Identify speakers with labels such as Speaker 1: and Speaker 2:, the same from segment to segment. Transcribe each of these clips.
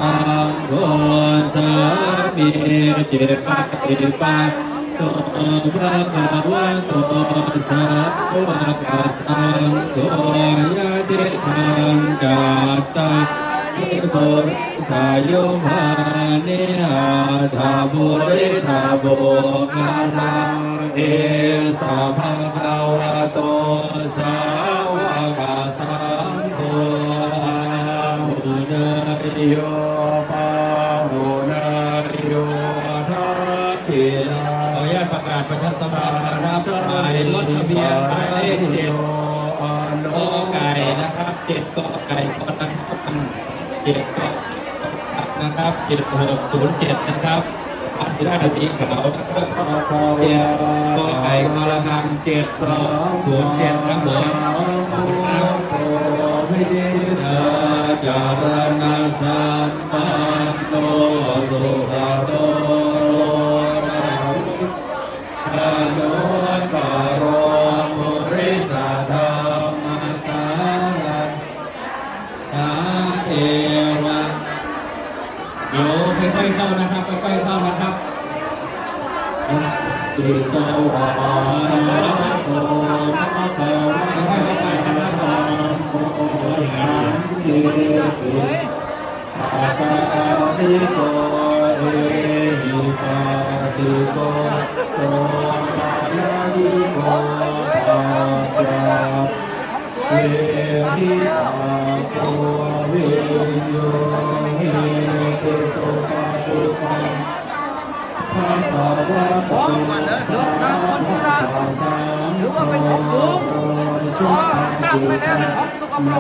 Speaker 1: สังโฆสามีจิตปฏิปันโตภะคะวะโตสาวกสังโฆยะติทังจัตตาปุริสายุภานิอาถาปุริสาโบกาลังเอสะภะคะวะโตสาวกสังโฆหุนายโยปาหุนายโยทัพพิลาขออนุญาตประกาศประชาสัมพันธ์นะครับหมายรถทะเบียนหมายเลข7 กไก่นะครับ7 กไก่กนะครับ7 กนะครับ7607นะครับอาชีพสีขาวนะครับ7 กไก่กระหัง7207ครับผมวิเดชจารณสัมปันโนสุขโตอนุตตรปุริสธรรมสารสาเทวะเดี๋ยวค่อยๆเข้านะครับค่อยๆเข้านะครับติโสวะโตภะคะวะค่อยๆเข้าไปนะครับโมสังเกติอาคาติโกเอหิปัสสิโกโตมานายิโกปัจจาเวหิอาโกวิโยหิติสุปฏิปันภะคะวะโตสาวกสังโฆชุติภะโมภะคะวะ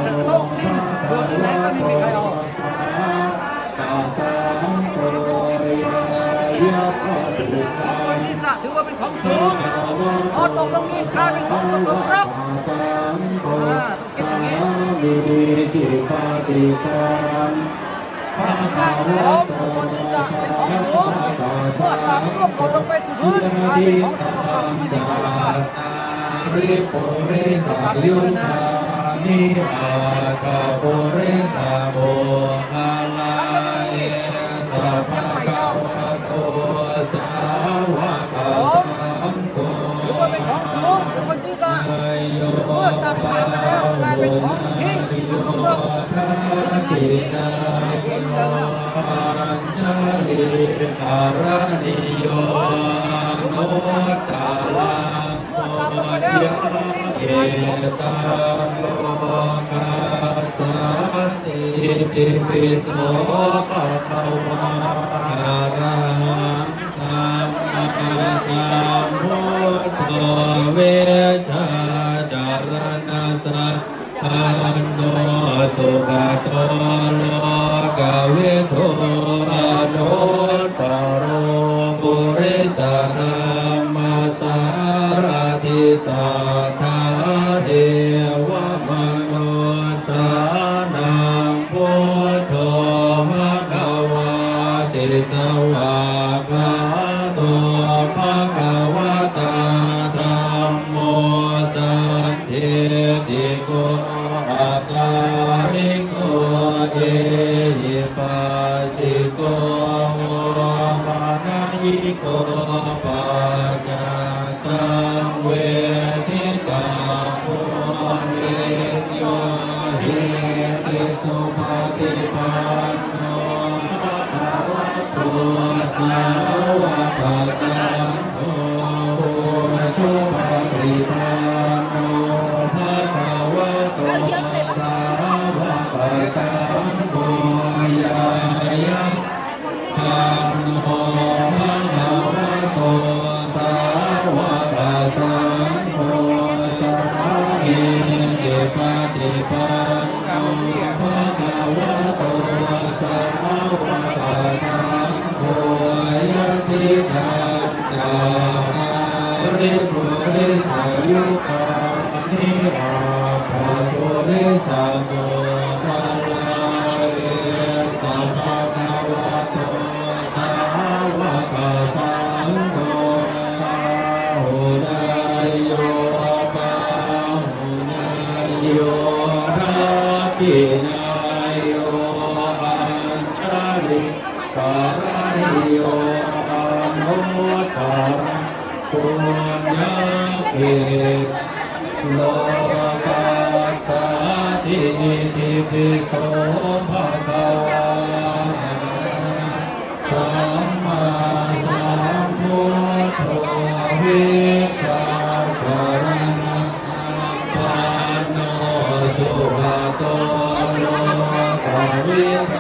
Speaker 1: โตสังโฆยะปฏิปัน
Speaker 2: ที่สะถือว่าเป็นของสูงพอตกลงมีค่าเป็นของสกปรก
Speaker 1: สังโฆสามีจิปฏิปันภะคะวะโตสัพพะโต
Speaker 2: เมื่อตามร่วมกดลงไปสู่พื้นกลายเป็นของสกปรกไม่ใช่ของสะอาด
Speaker 1: ริปุริสัยุทธานิอาคาปุริสาโมหะลาเอสัพพะกาวะโตสาวกสังโฆ
Speaker 2: ถือว่าเป็นของสูงเป็นคนศีรษะเมื่อตัดขาดไปแล้วกลายเป็นของทิ้งสกปรก
Speaker 1: ทินาโยปัญชลิอารานิโยโนตาลังโมยะเอตาโลกาสันติติปิโสภะคะวะอะระหังสัมมาสัมพุทโธเวชาจารณะสัพพันโนสุขโตโลกวิทูอนุตตรปุริสธรรมสารติสัทธาเทวมนุสานังพุทโธภะคะวะติสวากขาโตภะคะวะตาธัมโมสันทิติโกอาการิโกเอหิปัสสิโกมานายิโกปัจจตังเวทิตาภูเรโยหิติสุปฏิปันโนภะคะวะโตสาวกสังโฆชุปฏิปันโนภะคะวะโตสาวกสังโฆยายะธัมโมภะคะวะโตสาวกสังโฆสัพเพติปฏิปันโนภะคะวะโตสาวกสังโฆยะติทังจาริปุริสายุคานิอาภาปุริสาโมหะลาเอสัพพะคะวะโตสาวกสังโฆหุนายโยปาหุนายโยทัพพินายโยปัญช ริการณิโยอนุตตรังปุญญเขตโลกัสสะทิติปิโสภะคะวาสัมมาสัมพุทโธวิชาจารณะปานโนสุขโตโลกวิโต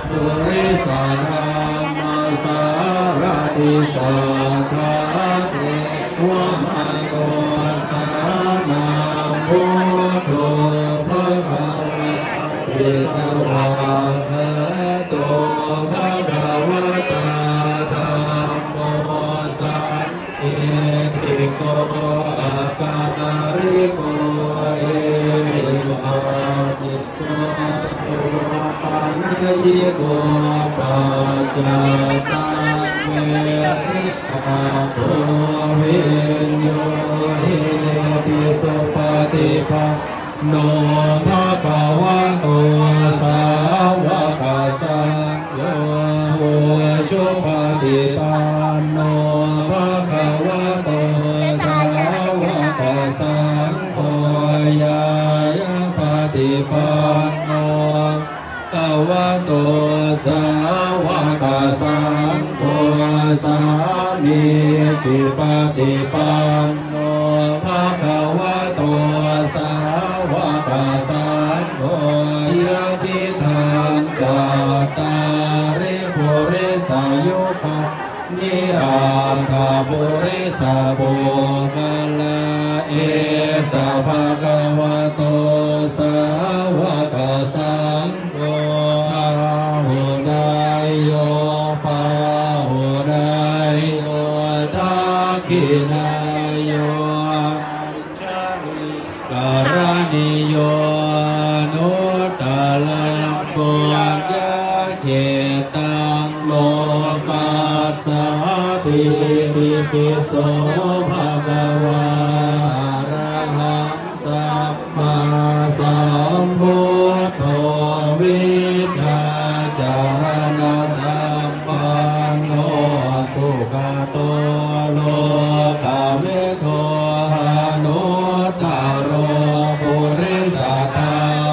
Speaker 1: ปุริสารามาสารติสัทธาเทวมโตสานาพุทโธพระภวติสวาคาโตภะคะวะตาธัมโมสันติโกอาการิโกเอหิมาจิตโตตุปานะยิโกปัจจตังเมริอาโตวิญโยหิติสุปฏิปันโนภะคะวะโตสาวกสังโฆชุปฏิปันโนภะคะวะโตสาวกสังโฆยายาปฏิปันโนภะคะวะโตสาวกสังโฆสามีจิปฏิปันโนภะคะวะโตสาวกสังโฆยะทิทางจัตตาริปุริสายุคานิอาคาปุริสาปุคลาเอสะภะคะวะโตสาวกสังโฆอาหุนายโยปาหุนายโยทักขินายโยจาริการณิโยอนุตตรังปุญญเขตังโลกัสสะทิติปิโสภะคะวาอะระหังสัมมาสัมพุทโธวิชาจารณะสัมปันโนสุขโตโลกวิโทหานุตตโรปุริสธร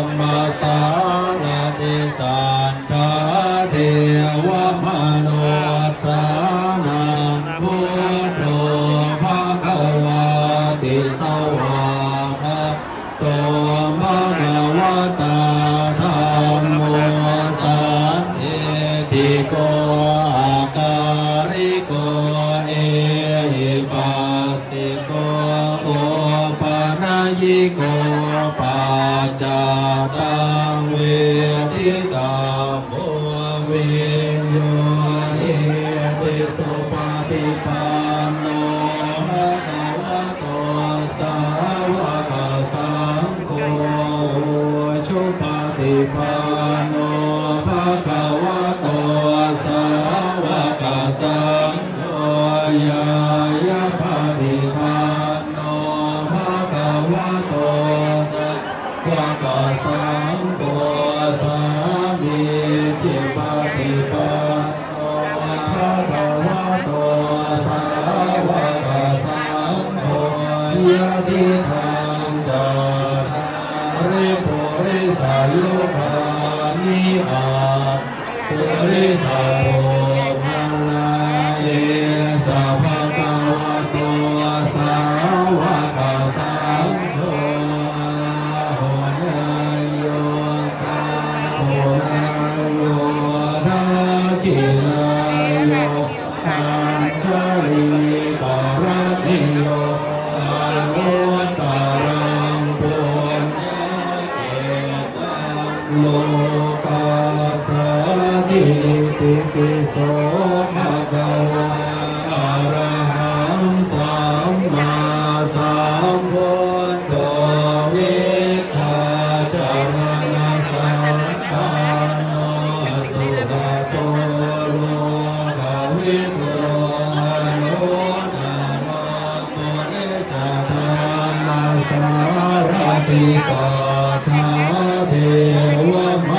Speaker 1: รมสารติสัทธาเทวมนุสานังพุทโธภะคะวาติสวากขาโตภะคะวะตาธัมโมสันติโกอาการิโกเอหิปัสสิโกโอปานายิโกปัจจตังเวทิตาโมวิญโยหิติสุปฏิปันโนภะคะวะโตสาวกสังโฆชุปฏิปันโนภะคะวะโตสาวกสังโฆยายาปฏิปันโนภะคะวะโตสาวกสังโฆสามีจิปฏิปันโนภะคะวะโตสาวกสังโฆยะทิทางจัตตาริปุริสายุคานิอาปุริสาโภคลาเอสะภะคะวะโตสาวกสังโฆโหนายโยปาโหนายโยทักขินายโยปัญจริการณิโยอนุตตรังปุญญเขตังโลกัสสะทิติปิโสภะคะวะอะระหังสัมมาสัมพุทโธวิชาจารณะสัมปันโนสุขโตโลกวิโทหานุตตโรปุริสธรรมสารติสัทธาเทวม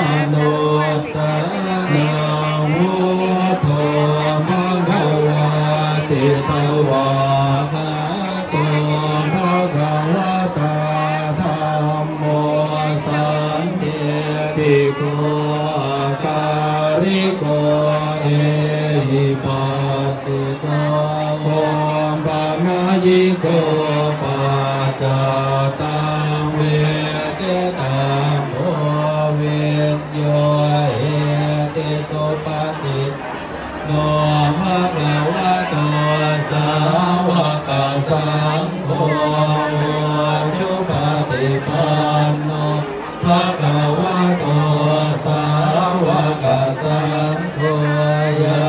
Speaker 1: ติโกอาการิโกเอหิปัสสิโกโอมปานายิโกปัจจตังเวเตตังโอเวโยเอติสุปฏิโนภะคะวะโตสาวกสังโฆชุปฏิปันโนภะคะวะโตสาวกสังโฆยา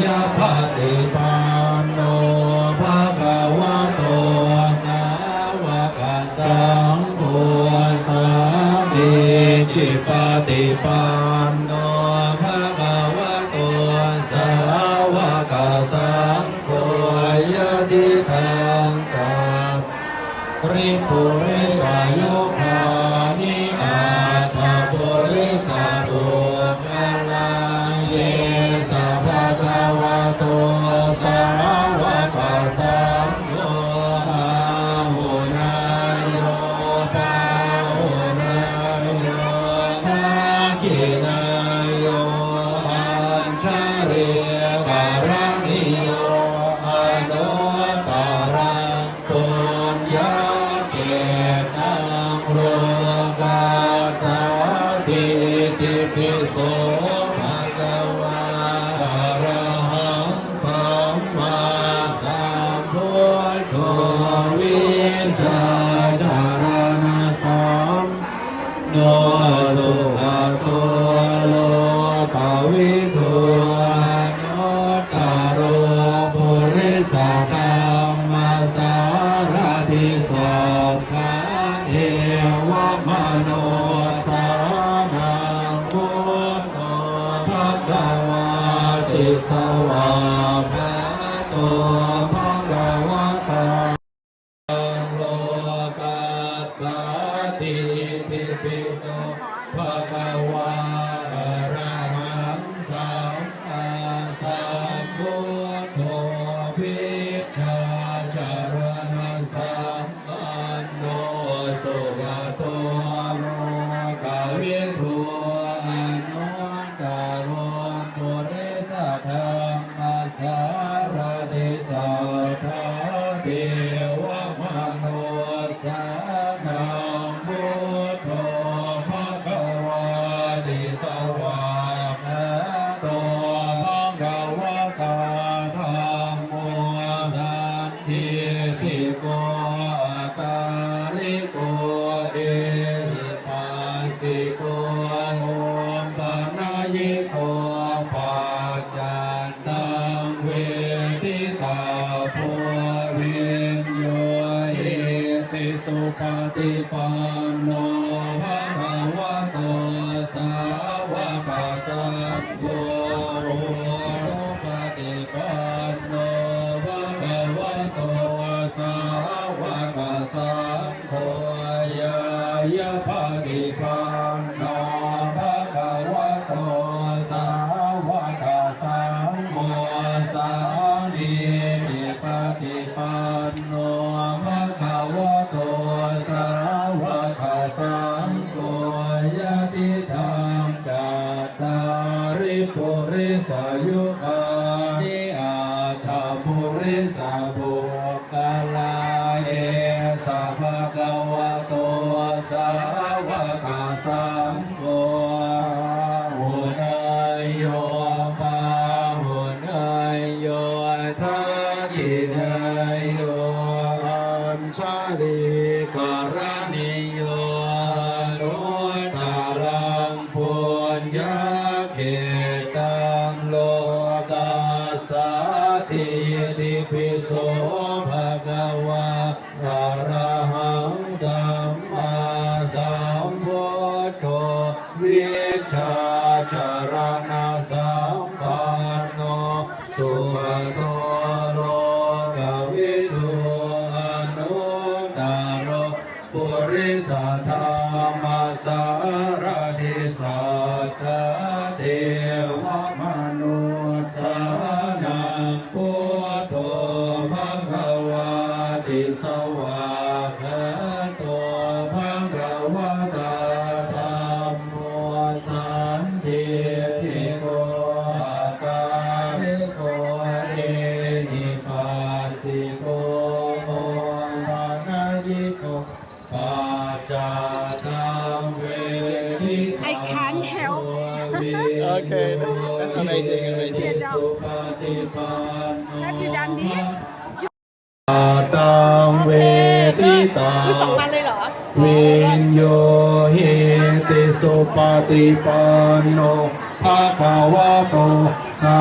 Speaker 1: ยะปฏิปันโนภะคะวะโตสาวกสังโฆสามีจิปฏิปันโนภะคะวะโตสาวกสังโฆยะติทังจักริปุริสายุคานิอาตาปุริสาตุกาลาเยสัพพะวะโตสาวกสังโฆอาหุนายโยปาหุนายโยภาคินายโยอัญชาเรการณิโยอนุตตรังปุญญาเกตังโลกาสาธิติปิโสภะคะวะอะระหังสัมมาสัมพุทโธวิชชาจารณะสัมโนสุขโตโลกวิทูโนตโรปุริสธรรมสารทิสัพพะเทวมโนสานังพุทโธภะคะวะติสวาภะโตภะคะวะตาโลกัสสะติทิปิโสภะคะวะอะระหังสัมมาสัมพุทโธวิชชาจารณะสัมปันโนสุขโตโลกวิทูอนุตตโรปุริสธรรมสารทิสัทธาเทวมโนสานังพุทโธภะคะวะติสวาภะโตภะคะวะตาธัมโมสันทิติโกอาการิโกเอหิปัสสิโกโอมปานายิโกปัจจันตังเวทิตาโพวิญโยเอติสุปฏิปันโนภะคะวะโตสาวกสังโฆสุปฏิปันโนภะคะวะโตสาวกสังโฆยายะปฏิปันโนภะคะวะโตสาวกสังโฆสามีจิปฏิปันโนภะคะวะโตสาวกสังโฆยะติทังจัตตาริปุริสายุคานิอาตาปุริสาบุคลาเยสัพพะวะโตสาวกสังโฆหุนายโยปาหุนายโยทักขินายโยอัญชาลิการณิโยอนุตตรังปุญญาเกตังโลกัสสะทิติปิโสภะคะวะอะระหังสัมมาสัมพุทโธวิชชาจารณะสัมปันโนสุขโตโลกวิทูอนุตตโรปุริสธรรมสารทิสัทธาเทวมนุสานังพุทโธภะคะวะติสวาภะโตภะคะวะตาธัมโม
Speaker 2: one help.
Speaker 3: Okay, that's amazing, amazing.
Speaker 2: Have you done this?
Speaker 3: ตังเวทิตา
Speaker 2: นี่2 วันเลยเหรอ
Speaker 3: วินโยหิติสุปฏิปันโนภะคะวะโตสา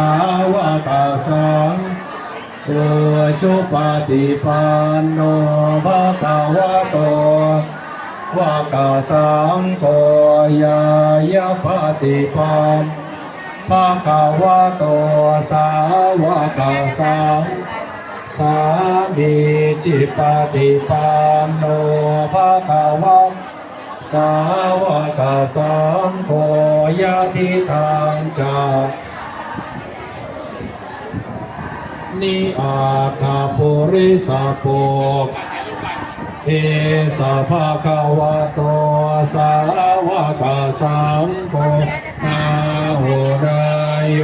Speaker 3: วกสังโฆชุปฏิปันโนภะคะวะโตวะกะสังโฆยายะปฏิปันภะคะวะโตสาวกสังสามีจิปฏิปันโนภะคะวะสาวกสังโฆยะทิทังจานิอาคาปุริสาปุเอสะภะคะวะโตสาวกสังโฆนาหุรายโย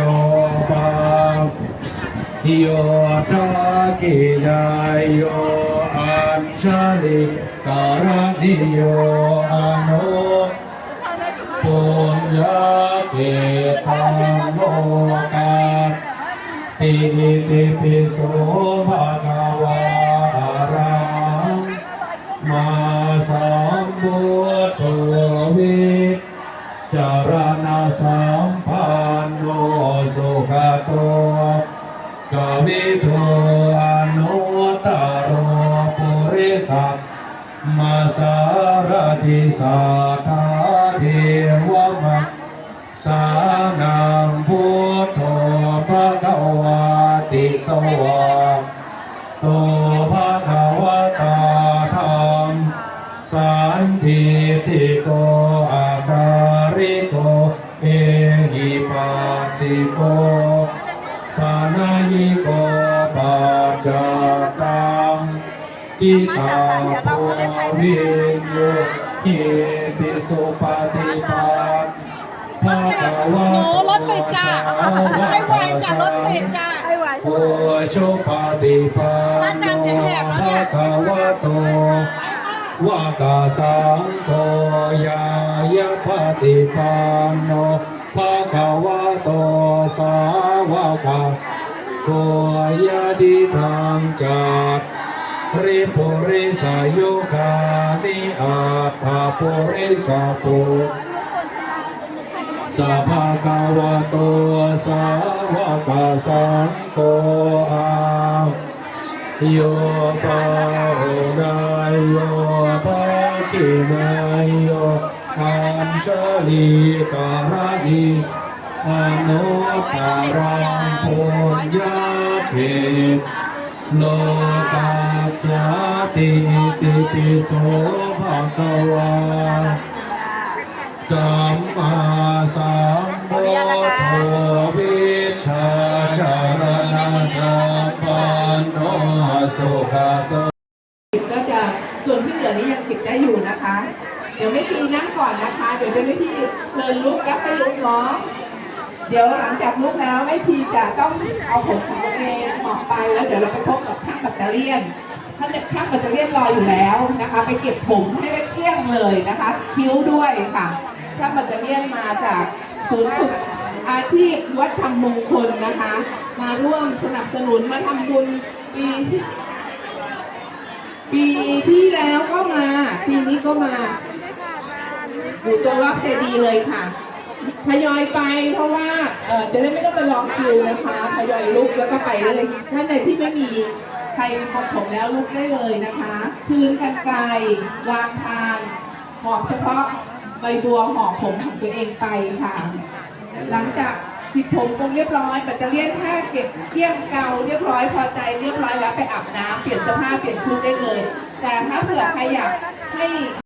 Speaker 3: ปาโยทากิดายโยอัญชลิการณิโยอนุปุญญาเกตังโลกาติติปิโสภะคะวะอะระหังมาสัมพุทโธวิจารณสัมปันโนสุขโตกวิโทอนุตตโรปุริสัมมาสารทิสัทธาเทวมะสานังพุทโธภะคะวะติสวะโตภะคะวะตาธัมสันทิติโกอาการิโกเอหิปัสสิโกปานายิโกปัจจตังทิตาโพวิญโยหิติสุปฏิปันภะคะวะ
Speaker 2: โอ้รถติดจ้ะให้ไวจ้ะรถติดจ้ะให้ไว
Speaker 3: โอชุปฏิปันโนภะคะวะโตวากาสังโฆยายะปฏิปันโนภะคะวะโตสาวกโฆยะทิทังจัตริปุริสายุคานิอัตถาปุริสาปุสัพพะคะวะโตสาวกสังโฆอาโยปาหุนายโยภาคินายโยอัญชลีการณิอนุตตรังปุญญาเขโลกาจจติติปิโสภะคะวะสัมมาสัมพุทโธวิชาจารณะสัมปันโนสุขโต
Speaker 4: ก็จะส่วนที่เหลือนี้ยัง10ได้อยู่นะคะ เดี๋ยวแม่ชีนั่งก่อนนะคะ เดี๋ยวจะแม่ชีเชิญลุกแล้วให้ลุกเนาะเดี๋ยวหลังจากลุกแล้วแม่ชีจะต้องเอาผมของตัวเองหมอบไปแล้วเดี๋ยวเราไปพบกับช่างแบตเตอรี่ยนท่านช่างแบตเตอรี่ยนรออยู่แล้วนะคะ ไปเก็บผมให้เกลี้ยงเลยนะคะ คิ้วด้วยค่ะช่างแบตเตอรี่ยนมาจากศูนย์ฝึกอาชีพวัดธรรมมงคลนะคะ มาร่วมสนับสนุนมาทำบุญปีที่แล้วก็มาปีนี้ก็มาอยู่ตรงรอบเจดีย์เลยค่ะทยอยไปเพราะว่าจะได้ไม่ต้องไปรอคิวนะคะทยอยลุกแล้วก็ไปได้เลยท่านใดที่ไม่มีใครพอผมแล้วลุกได้เลยนะคะคืนกันไกลวางทานหอบเฉพาะใบบัวห่อผมของตัวเองไปค่ะ หลังจากปิดผมคงเรียบร้อยแบตเตอรี่แค่เก็บเกลี้ยงเกาเรียบร้อยพอใจเรียบร้อยแล้วไปอาบน้ำเปลี่ยนเสื้อผ้าเปลี่ยนชุดได้เลย แต่ถ้าเผื่อใครอยากให้